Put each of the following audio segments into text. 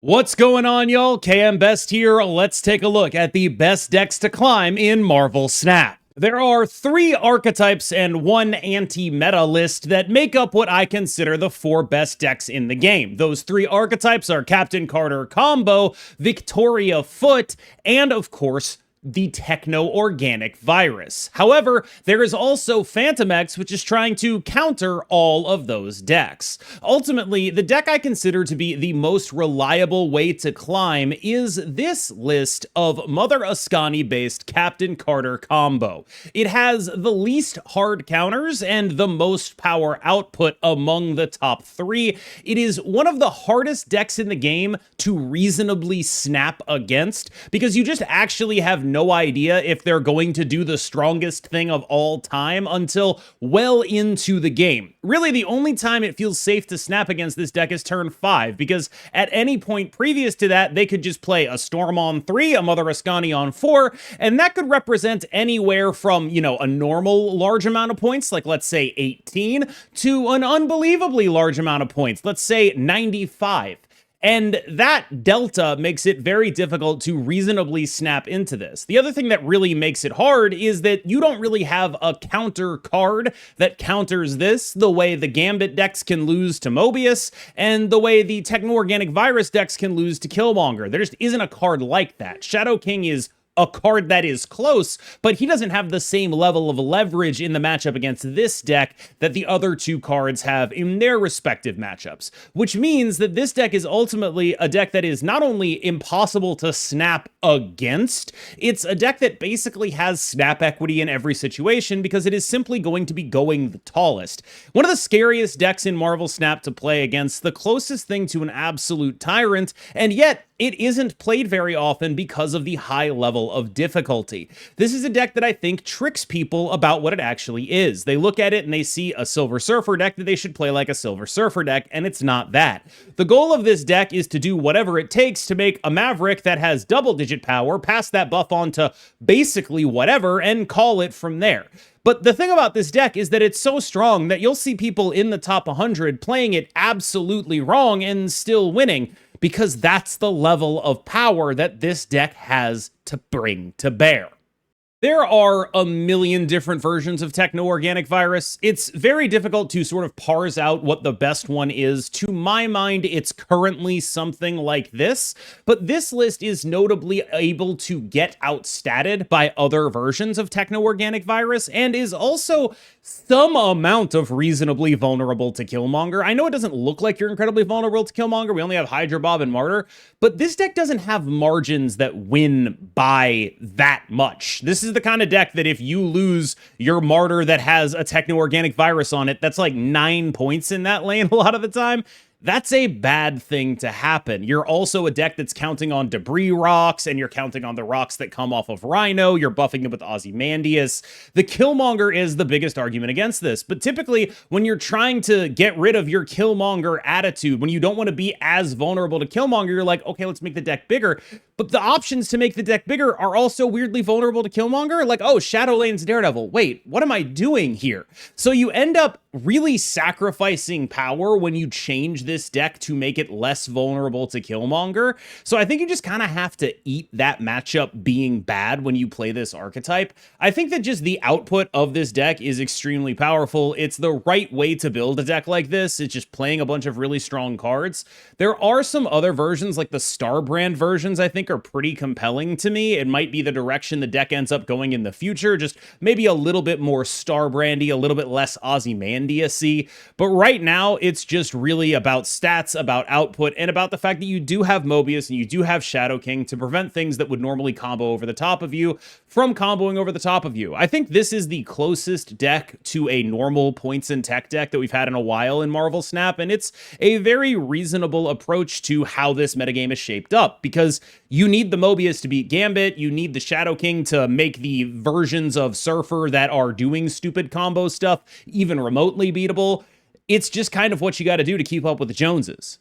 What's going on, y'all? KMBest here. Let's take a look at the best decks to climb in Marvel Snap. There are 3 archetypes and 1 anti-meta list that make up what I consider the 4 best decks in the game. Those 3 archetypes are Captain Carter Combo, Victoria Foot, and of course, the techno-organic virus. However, there is also Phantom X, which is trying to counter all of those decks. Ultimately, the deck I consider to be the most reliable way to climb is this list of Mother Askani-based Captain Carter combo. It has the least hard counters and the most power output among the top 3. It is one of the hardest decks in the game to reasonably snap against, because you just actually have no idea if they're going to do the strongest thing of all time until well into the game. Really, the only time it feels safe to snap against this deck is turn 5, because at any point previous to that, they could just play a Storm on 3, a Mother Askani on 4, and that could represent anywhere from, a normal large amount of points, like let's say 18, to an unbelievably large amount of points, let's say 95. And that delta makes it very difficult to reasonably snap into this. The other thing that really makes it hard is that you don't really have a counter card that counters this the way the Gambit decks can lose to Mobius and the way the techno-organic virus decks can lose to Killmonger. There just isn't a card like that. Shadow King is a card that is close, but he doesn't have the same level of leverage in the matchup against this deck that the other 2 cards have in their respective matchups, which means that this deck is ultimately a deck that is not only impossible to snap against, it's a deck that basically has snap equity in every situation because it is simply going to be going the tallest. One of the scariest decks in Marvel Snap to play against, the closest thing to an absolute tyrant, and yet it isn't played very often because of the high level of difficulty. This is a deck that I think tricks people about what it actually is. They look at it and they see a Silver Surfer deck that they should play like a Silver Surfer deck, and it's not that. The goal of this deck is to do whatever it takes to make a Maverick that has double-digit power, pass that buff on to basically whatever, and call it from there. But the thing about this deck is that it's so strong that you'll see people in the top 100 playing it absolutely wrong and still winning, because that's the level of power that this deck has to bring to bear. There are a million different versions of techno-organic virus. It's very difficult to sort of parse out what the best one is. To my mind, it's currently something like this, but this list is notably able to get outstatted by other versions of techno-organic virus and is also some amount of reasonably vulnerable to Killmonger. I know it doesn't look like you're incredibly vulnerable to Killmonger. We only have Hydra Bob and Martyr, but this deck doesn't have margins that win by that much. This is the kind of deck that if you lose your Martyr that has a techno-organic virus on it, that's like 9 points in that lane a lot of the time. That's a bad thing to happen. You're also a deck that's counting on debris rocks, and you're counting on the rocks that come off of Rhino. You're buffing it with Ozymandias. The Killmonger is the biggest argument against this, but typically when you're trying to get rid of your Killmonger attitude, when you don't want to be as vulnerable to Killmonger, you're like, okay, let's make the deck bigger. But the options to make the deck bigger are also weirdly vulnerable to Killmonger. Like, oh, Shadowlane's Daredevil. Wait, what am I doing here? So you end up really sacrificing power when you change this deck to make it less vulnerable to Killmonger. So I think you just kind of have to eat that matchup being bad when you play this archetype. I think that just the output of this deck is extremely powerful. It's the right way to build a deck like this. It's just playing a bunch of really strong cards. There are some other versions, like the Star brand versions, I think are pretty compelling to me. It might be the direction the deck ends up going in the future, just maybe a little bit more Star brandy, a little bit less Ozymandias-y. But right now, it's just really about stats, about output, and about the fact that you do have Mobius and you do have Shadow King to prevent things that would normally combo over the top of you from comboing over the top of you. I think this is the closest deck to a normal points and tech deck that we've had in a while in Marvel Snap, and it's a very reasonable approach to how this metagame is shaped up, because you need the Mobius to beat Gambit, you need the Shadow King to make the versions of Surfer that are doing stupid combo stuff even remotely beatable. It's just kind of what you got to do to keep up with the Joneses.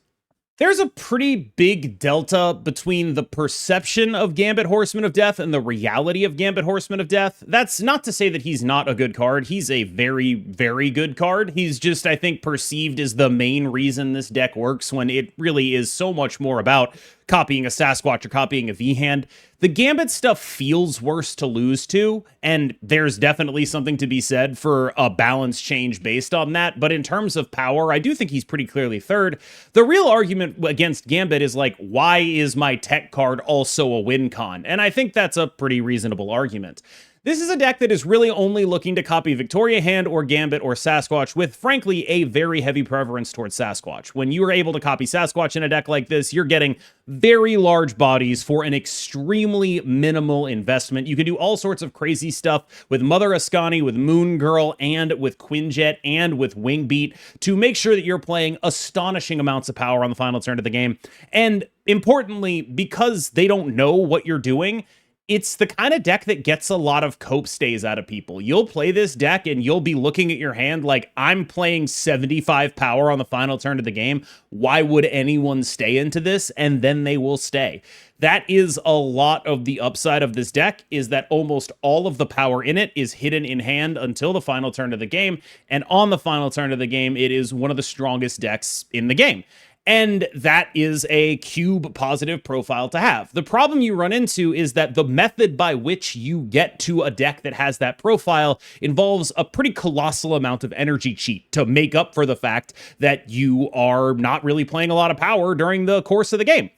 There's a pretty big delta between the perception of Gambit Horseman of Death and the reality of Gambit Horseman of Death. That's not to say that he's not a good card. He's a very, very good card. He's just, I think, perceived as the main reason this deck works when it really is so much more about copying a Sasquatch or copying a V-hand. The Gambit stuff feels worse to lose to, and there's definitely something to be said for a balance change based on that, but in terms of power, I do think he's pretty clearly third. The real argument against Gambit is like, why is my tech card also a win con? And I think that's a pretty reasonable argument. This is a deck that is really only looking to copy Victoria Hand or Gambit or Sasquatch with, frankly, a very heavy preference towards Sasquatch. When you are able to copy Sasquatch in a deck like this, you're getting very large bodies for an extremely minimal investment. You can do all sorts of crazy stuff with Mother Askani, with Moon Girl, and with Quinjet, and with Wingbeat to make sure that you're playing astonishing amounts of power on the final turn of the game. And importantly, because they don't know what you're doing, it's the kind of deck that gets a lot of cope stays out of people. You'll play this deck and you'll be looking at your hand like, I'm playing 75 power on the final turn of the game. Why would anyone stay into this? And then they will stay. That is a lot of the upside of this deck, is that almost all of the power in it is hidden in hand until the final turn of the game. And on the final turn of the game, it is one of the strongest decks in the game. And that is a cube positive profile to have. The problem you run into is that the method by which you get to a deck that has that profile involves a pretty colossal amount of energy cheat to make up for the fact that you are not really playing a lot of power during the course of the game.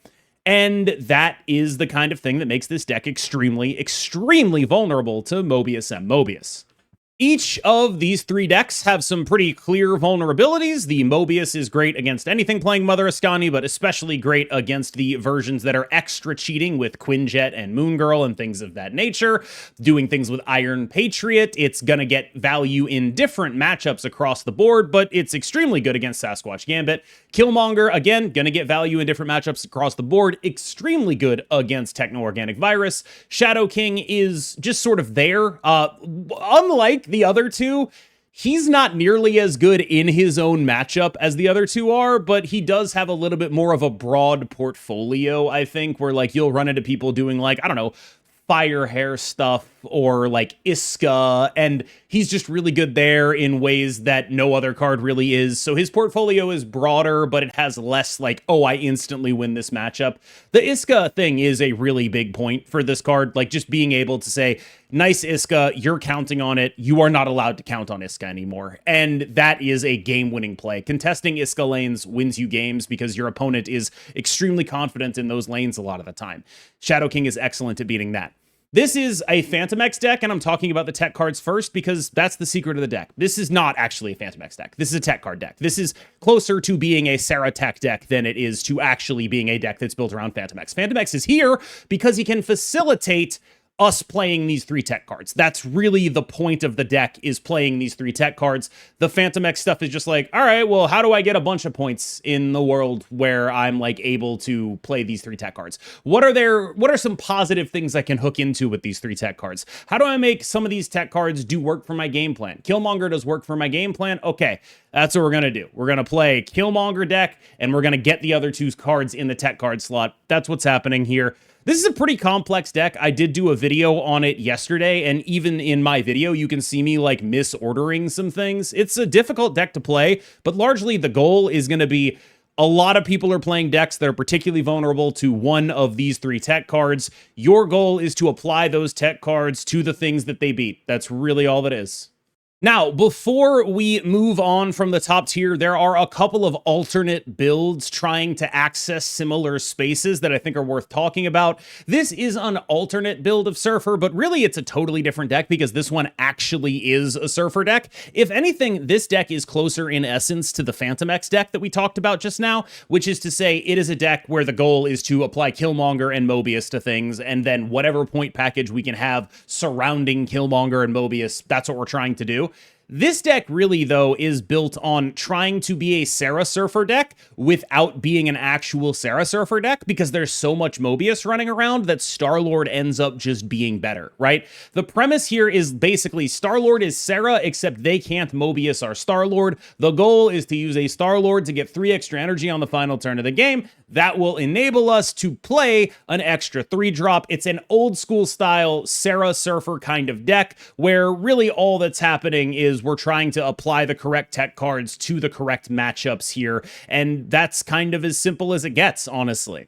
And that is the kind of thing that makes this deck extremely, extremely vulnerable to Mobius M. Mobius. Each of these three decks have some pretty clear vulnerabilities. The Mobius is great against anything playing Mother Askani, but especially great against the versions that are extra cheating with Quinjet and Moon Girl and things of that nature. Doing things with Iron Patriot, it's gonna get value in different matchups across the board, but it's extremely good against Sasquatch Gambit. Killmonger, again, gonna get value in different matchups across the board, extremely good against Techno-Organic Virus. Shadow King is just sort of there. Unlike the other two, he's not nearly as good in his own matchup as the other two are, but he does have a little bit more of a broad portfolio, I think, where like you'll run into people doing like, I don't know, fire hair stuff or like Iska, and he's just really good there in ways that no other card really is. So his portfolio is broader, but it has less like, oh, I instantly win this matchup. The Iska thing is a really big point for this card, like just being able to say, nice Iska, you're counting on it. You are not allowed to count on Iska anymore. And that is a game-winning play. Contesting Iska lanes wins you games because your opponent is extremely confident in those lanes a lot of the time. Shadow King is excellent at beating that. This is a Phantom X deck, and I'm talking about the tech cards first because that's the secret of the deck. This is not actually a Phantom X deck. This is a tech card deck. This is closer to being a Sarah Tech deck than it is to actually being a deck that's built around Phantom X. Phantom X is here because he can facilitate us playing these three tech cards. That's really the point of the deck, is playing these three tech cards. The Phantom X stuff is just like, all right, well, how do I get a bunch of points in the world where I'm like able to play these three tech cards? What are some positive things I can hook into with these three tech cards? How do I make some of these tech cards do work for my game plan? Killmonger does work for my game plan. Okay, that's what we're gonna do. We're gonna play Killmonger deck, and we're gonna get the other two cards in the tech card slot. That's what's happening here. This is a pretty complex deck. I did do a video on it yesterday, and even in my video, you can see me like misordering some things. It's a difficult deck to play, but largely the goal is going to be a lot of people are playing decks that are particularly vulnerable to one of these three tech cards. Your goal is to apply those tech cards to the things that they beat. That's really all that is. Now, before we move on from the top tier, there are a couple of alternate builds trying to access similar spaces that I think are worth talking about. This is an alternate build of Surfer, but really it's a totally different deck because this one actually is a Surfer deck. If anything, this deck is closer in essence to the Phantom X deck that we talked about just now, which is to say it is a deck where the goal is to apply Killmonger and Mobius to things, and then whatever point package we can have surrounding Killmonger and Mobius, that's what we're trying to do. This deck really, though, is built on trying to be a Sarah Surfer deck without being an actual Sarah Surfer deck, because there's so much Mobius running around that Star-Lord ends up just being better, right? The premise here is basically Star-Lord is Sarah, except they can't Mobius our Star-Lord. The goal is to use a Star-Lord to get 3 extra energy on the final turn of the game. That will enable us to play an extra 3-drop. It's an old school style Sarah Surfer kind of deck where really all that's happening is we're trying to apply the correct tech cards to the correct matchups here. And that's kind of as simple as it gets, honestly.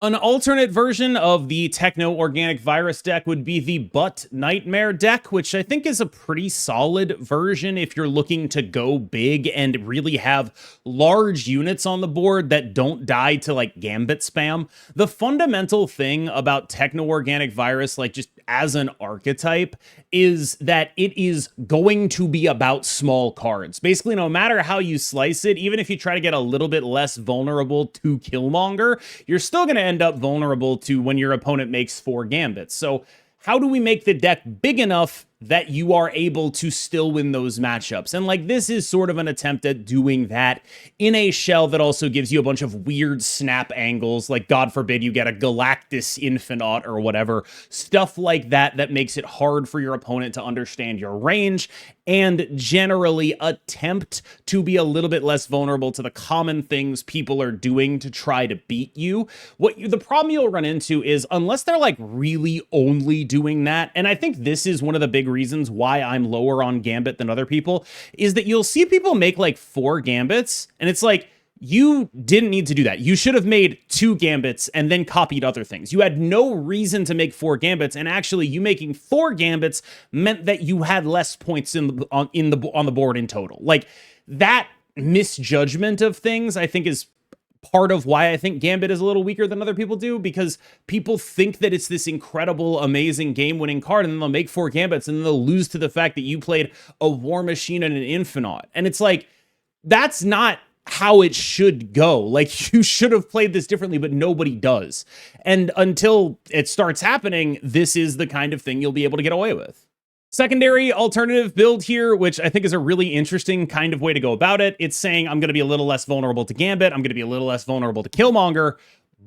An alternate version of the Techno-Organic Virus deck would be the Butt Nightmare deck, which I think is a pretty solid version if you're looking to go big and really have large units on the board that don't die to like Gambit spam. The fundamental thing about Techno-Organic Virus, like just as an archetype, is that it is going to be about small cards. Basically, no matter how you slice it, even if you try to get a little bit less vulnerable to Killmonger, you're still going to end up vulnerable to when your opponent makes 4 Gambits. So how do we make the deck big enough that you are able to still win those matchups? And like, this is sort of an attempt at doing that in a shell that also gives you a bunch of weird snap angles, like God forbid you get a Galactus Infinite or whatever, stuff like that that makes it hard for your opponent to understand your range and generally attempt to be a little bit less vulnerable to the common things people are doing to try to beat you. The problem you'll run into is, unless they're like really only doing that, and I think this is one of the big reasons why I'm lower on Gambit than other people, is that you'll see people make like 4 Gambits, and it's like, you didn't need to do that. You should have made 2 Gambits and then copied other things. You had no reason to make 4 Gambits, and actually you making 4 Gambits meant that you had less points on the board in total. Like, that misjudgment of things, I think, is part of why I think Gambit is a little weaker than other people do, because people think that it's this incredible, amazing game-winning card, and then they'll make 4 Gambits, and then they'll lose to the fact that you played a War Machine and an Infinite. And it's like, that's not how it should go. Like, you should have played this differently, but nobody does. And until it starts happening, this is the kind of thing you'll be able to get away with. Secondary alternative build here, which I think is a really interesting kind of way to go about it. It's saying I'm going to be a little less vulnerable to Gambit, I'm going to be a little less vulnerable to Killmonger,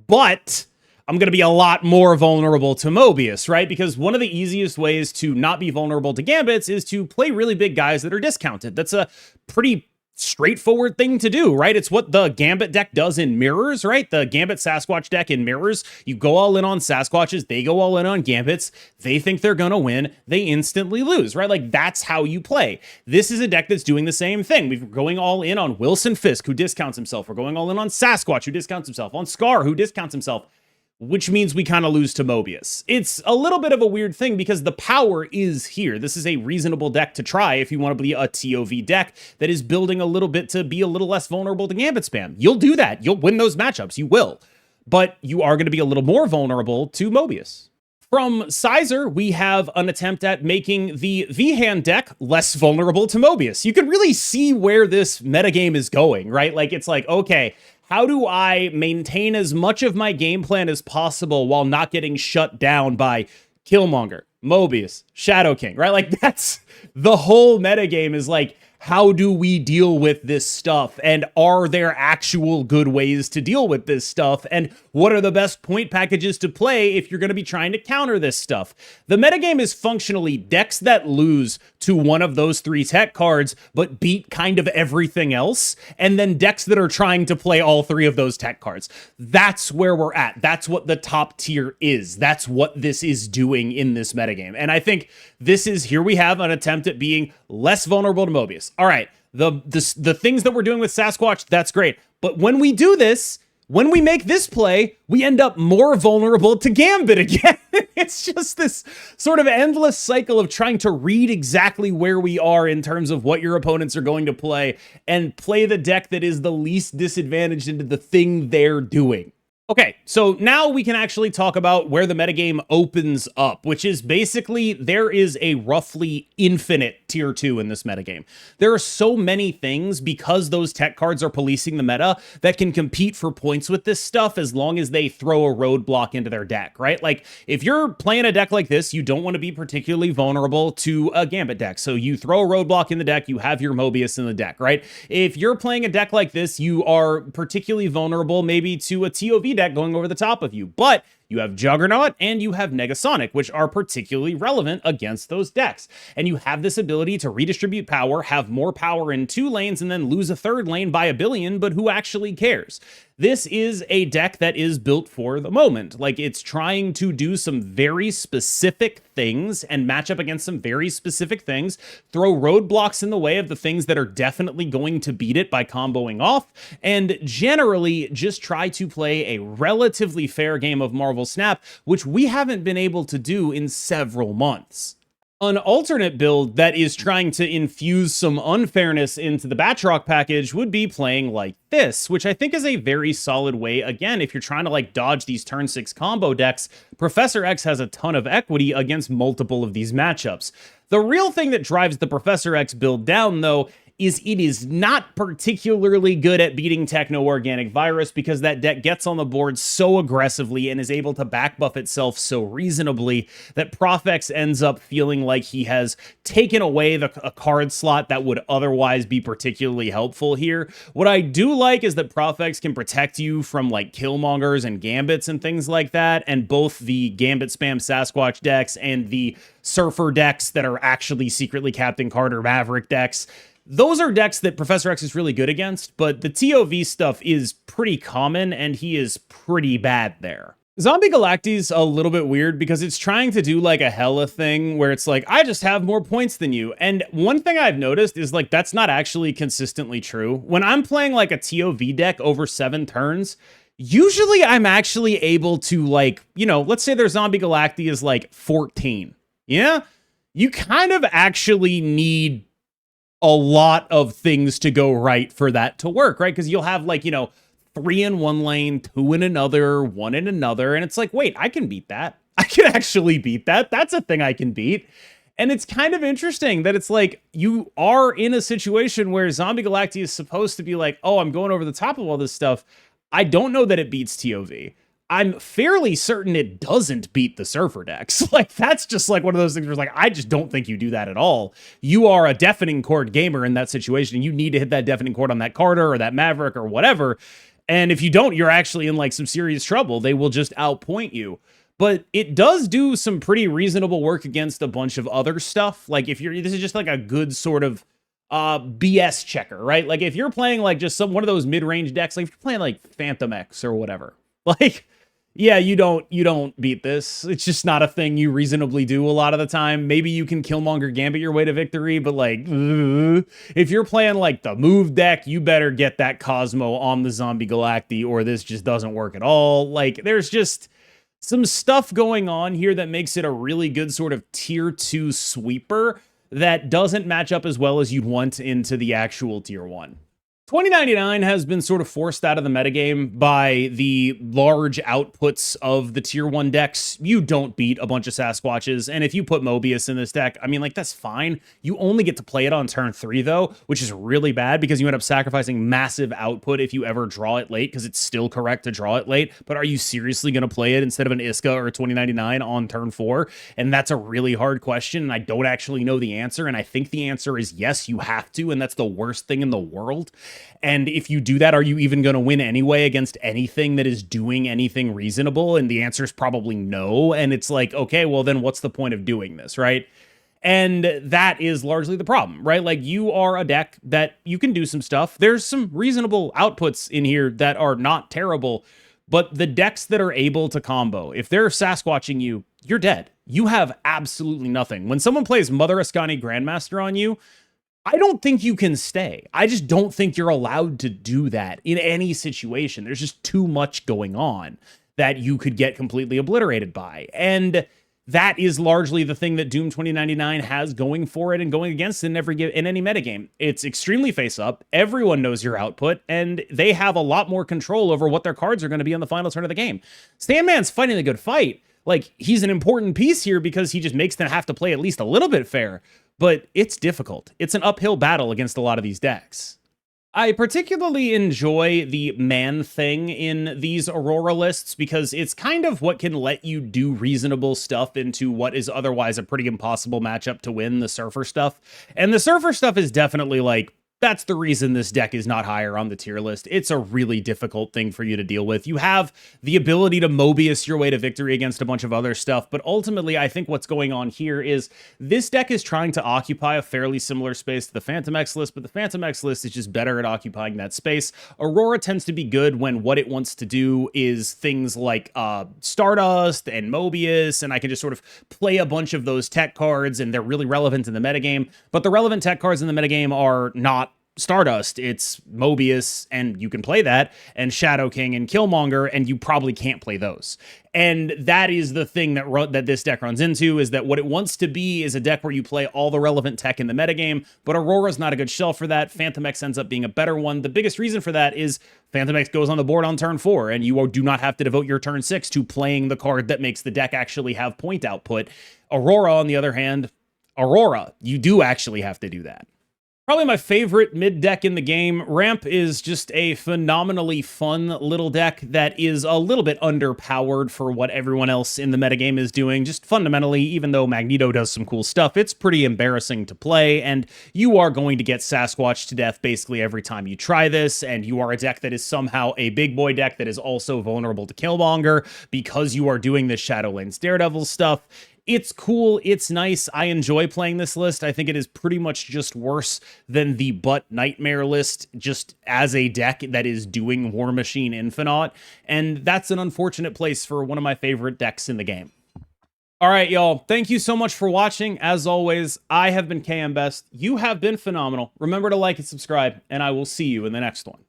but I'm going to be a lot more vulnerable to Mobius, right? Because one of the easiest ways to not be vulnerable to Gambits is to play really big guys that are discounted. That's a pretty straightforward thing to do, right? It's what the Gambit deck does in Mirrors, right? The Gambit Sasquatch deck in Mirrors, you go all in on Sasquatches, they go all in on Gambits, they think they're gonna win, they instantly lose, right? Like, that's how you play. This is a deck that's doing the same thing. We're going all in on Wilson Fisk, who discounts himself. We're going all in on Sasquatch, who discounts himself. On Scar, who discounts himself. Which means we kind of lose to Mobius. It's a little bit of a weird thing because the power is here. This is a reasonable deck to try if you want to be a TOV deck that is building a little bit to be a little less vulnerable to Gambit spam. You'll do that. You'll win those matchups. You will. But you are going to be a little more vulnerable to Mobius. From Sizer, we have an attempt at making the V-Hand deck less vulnerable to Mobius. You can really see where this metagame is going, right? Like, it's like, okay, how do I maintain as much of my game plan as possible while not getting shut down by Killmonger, Mobius, Shadow King, right? Like, that's the whole metagame, is like, how do we deal with this stuff? And are there actual good ways to deal with this stuff? And what are the best point packages to play if you're going to be trying to counter this stuff? The metagame is functionally decks that lose to one of those 3 tech cards, but beat kind of everything else, and then decks that are trying to play all 3 of those tech cards. That's where we're at. That's what the top tier is. That's what this is doing in this metagame. And I think this is, here we have an attempt at being less vulnerable to Mobius. All right, the things that we're doing with Sasquatch, that's great. But when we do this, when we make this play, we end up more vulnerable to Gambit again. It's just this sort of endless cycle of trying to read exactly where we are in terms of what your opponents are going to play and play the deck that is the least disadvantaged into the thing they're doing. Okay, so now we can actually talk about where the metagame opens up, which is basically there is a roughly infinite tier 2 in this metagame. There are so many things, because those tech cards are policing the meta, that can compete for points with this stuff as long as they throw a roadblock into their deck, right? Like, if you're playing a deck like this, you don't want to be particularly vulnerable to a Gambit deck. So you throw a roadblock in the deck, you have your Mobius in the deck, right? If you're playing a deck like this, you are particularly vulnerable maybe to a TOV deck going over the top of you. But you have Juggernaut and you have Negasonic, which are particularly relevant against those decks. And you have this ability to redistribute power, have more power in 2 lanes, and then lose a 3rd lane by 1 billion, but who actually cares? This is a deck that is built for the moment. Like, it's trying to do some very specific things and match up against some very specific things, throw roadblocks in the way of the things that are definitely going to beat it by comboing off, and generally just try to play a relatively fair game of Marvel Snap, which we haven't been able to do in several months. An alternate build that is trying to infuse some unfairness into the Batroc package would be playing like this, which I think is a very solid way. Again, if you're trying to like dodge these turn 6 combo decks, Professor X has a ton of equity against multiple of these matchups. The real thing that drives the Professor X build down, though, is it is not particularly good at beating Techno-Organic Virus, because that deck gets on the board so aggressively and is able to back buff itself so reasonably that Profex ends up feeling like he has taken away a card slot that would otherwise be particularly helpful here. What I do like is that Profex can protect you from like Killmongers and Gambits and things like that, and both the Gambit spam Sasquatch decks and the Surfer decks that are actually secretly Captain Carter Maverick decks. Those are decks that Professor X is really good against, but the TOV stuff is pretty common, and he is pretty bad there. Zombie Galacti's a little bit weird because it's trying to do like a Hela thing where it's like, I just have more points than you. And one thing I've noticed is like, that's not actually consistently true. When I'm playing like a TOV deck over 7 turns, usually I'm actually able to like, you know, let's say their Zombie Galacti is like 14. Yeah? You kind of actually need a lot of things to go right for that to work, right? Because you'll have like, you know, 3 in one lane, 2 in another, 1 in another, and it's like, wait, I can beat that. I can actually beat that. That's a thing I can beat. And it's kind of interesting that it's like you are in a situation where Zombie Galacti is supposed to be like, oh, I'm going over the top of all this stuff. I don't know that it beats TOV. I'm fairly certain it doesn't beat the Surfer decks. Like, that's just like one of those things where it's like, I just don't think you do that at all. You are a deafening chord gamer in that situation. You need to hit that deafening chord on that Carter or that Maverick or whatever. And if you don't, you're actually in like some serious trouble. They will just outpoint you. But it does do some pretty reasonable work against a bunch of other stuff. Like, if you're, this is just like a good sort of BS checker, right? Like, if you're playing like just one of those mid-range decks, like if you're playing like Phantom X or whatever, like, yeah, you don't beat this. It's just not a thing you reasonably do a lot of the time. Maybe you can Killmonger Gambit your way to victory, but like, if you're playing like the move deck, you better get that Cosmo on the Zombie Galacti or this just doesn't work at all. Like, there's just some stuff going on here that makes it a really good sort of tier 2 sweeper that doesn't match up as well as you'd want into the actual tier 1. 2099 has been sort of forced out of the metagame by the large outputs of the tier 1 decks. You don't beat a bunch of Sasquatches, and if you put Mobius in this deck, I mean, like, that's fine. You only get to play it on turn 3, though, which is really bad because you end up sacrificing massive output if you ever draw it late, because it's still correct to draw it late, but are you seriously going to play it instead of an Iska or a 2099 on turn 4? And that's a really hard question, and I don't actually know the answer, and I think the answer is yes, you have to, and that's the worst thing in the world. And if you do that, are you even going to win anyway against anything that is doing anything reasonable? And the answer is probably no. And it's like, okay, well, then what's the point of doing this, right? And that is largely the problem, right? Like, you are a deck that you can do some stuff. There's some reasonable outputs in here that are not terrible, but the decks that are able to combo, if they're Sasquatching you, you're dead. You have absolutely nothing. When someone plays Mother Askani Grandmaster on you, I don't think you can stay. I just don't think you're allowed to do that in any situation. There's just too much going on that you could get completely obliterated by. And that is largely the thing that Doom 2099 has going for it and going against it in any metagame. It's extremely face up. Everyone knows your output, and they have a lot more control over what their cards are going to be on the final turn of the game. Sandman's fighting a good fight. Like, he's an important piece here because he just makes them have to play at least a little bit fair. but it's difficult. It's an uphill battle against a lot of these decks. I particularly enjoy the man thing in these Aurora lists because it's kind of what can let you do reasonable stuff into what is otherwise a pretty impossible matchup to win, the Surfer stuff. And the Surfer stuff is definitely like, that's the reason this deck is not higher on the tier list. It's a really difficult thing for you to deal with. You have the ability to Mobius your way to victory against a bunch of other stuff, but ultimately I think what's going on here is this deck is trying to occupy a fairly similar space to the Phantom X list, but the Phantom X list is just better at occupying that space. Aurora tends to be good when what it wants to do is things like Stardust and Mobius, and I can just sort of play a bunch of those tech cards, and they're really relevant in the metagame, but the relevant tech cards in the metagame are not Stardust, it's Mobius, and you can play that, and Shadow King and Killmonger, and you probably can't play those. And that is the thing that this deck runs into, is that what it wants to be is a deck where you play all the relevant tech in the metagame, but Aurora's not a good shell for that. Phantom X ends up being a better one. The biggest reason for that is Phantom X goes on the board on turn 4, and you do not have to devote your turn 6 to playing the card that makes the deck actually have point output. Aurora, on the other hand, you do actually have to do that. Probably my favorite mid deck in the game. Ramp is just a phenomenally fun little deck that is a little bit underpowered for what everyone else in the metagame is doing. Just fundamentally, even though Magneto does some cool stuff, it's pretty embarrassing to play, and you are going to get Sasquatch to death basically every time you try this, and you are a deck that is somehow a big boy deck that is also vulnerable to Killmonger because you are doing this Shadowlands Daredevil stuff. It's cool, it's nice, I enjoy playing this list. I think it is pretty much just worse than the Butt Nightmare list, just as a deck that is doing War Machine Infinite, and that's an unfortunate place for one of my favorite decks in the game. All right, y'all, thank you so much for watching. As always, I have been KMBest. You have been phenomenal. Remember to like and subscribe, and I will see you in the next one.